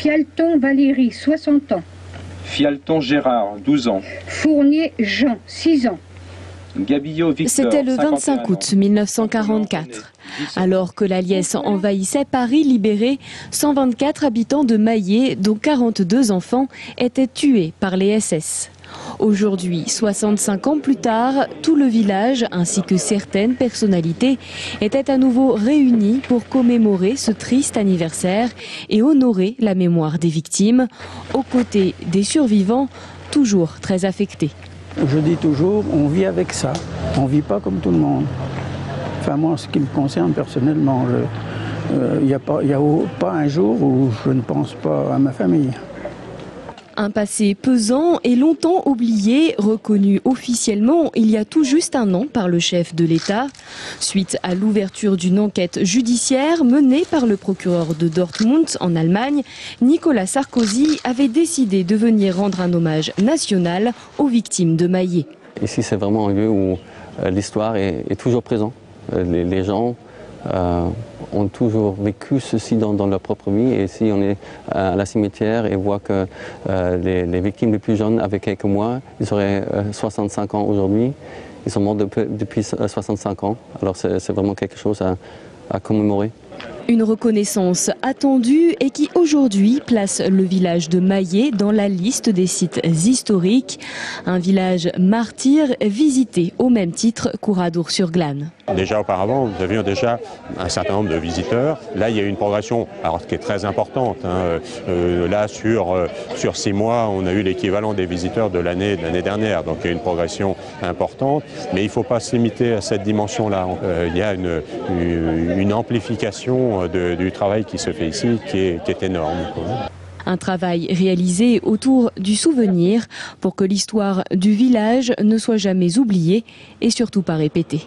Fialton Valérie, 60 ans. Fialton Gérard, 12 ans. Fournier Jean, 6 ans. Gabillot Victor, c'était le 25 août 1944. Alors que la liesse envahissait Paris libéré, 124 habitants de Maillé, dont 42 enfants, étaient tués par les SS. Aujourd'hui, 65 ans plus tard, tout le village ainsi que certaines personnalités étaient à nouveau réunis pour commémorer ce triste anniversaire et honorer la mémoire des victimes, aux côtés des survivants, toujours très affectés. Je dis toujours, on vit avec ça, on ne vit pas comme tout le monde. Enfin moi, en ce qui me concerne personnellement, il n'y a pas un jour où je ne pense pas à ma famille. Un passé pesant et longtemps oublié, reconnu officiellement il y a tout juste un an par le chef de l'État. Suite à l'ouverture d'une enquête judiciaire menée par le procureur de Dortmund en Allemagne, Nicolas Sarkozy avait décidé de venir rendre un hommage national aux victimes de Maillé. Ici, c'est vraiment un lieu où l'histoire est toujours présente. Les gens ont toujours vécu ceci dans leur propre vie, et si on est à la cimetière et voit que les victimes les plus jeunes avaient quelques mois, ils auraient 65 ans aujourd'hui, ils sont morts depuis 65 ans, alors c'est vraiment quelque chose à commémorer. Une reconnaissance attendue et qui aujourd'hui place le village de Maillé dans la liste des sites historiques. Un village martyr visité au même titre qu'Ouradour-sur-Glane. Déjà auparavant, nous avions déjà un certain nombre de visiteurs. Là, il y a une progression qui est très importante. Là, sur 6 mois, on a eu l'équivalent des visiteurs de l'année dernière. Donc il y a une progression importante. Mais il ne faut pas se limiter à cette dimension-là. Il y a une amplification du travail qui se fait ici qui est énorme. Un travail réalisé autour du souvenir pour que l'histoire du village ne soit jamais oubliée et surtout pas répétée.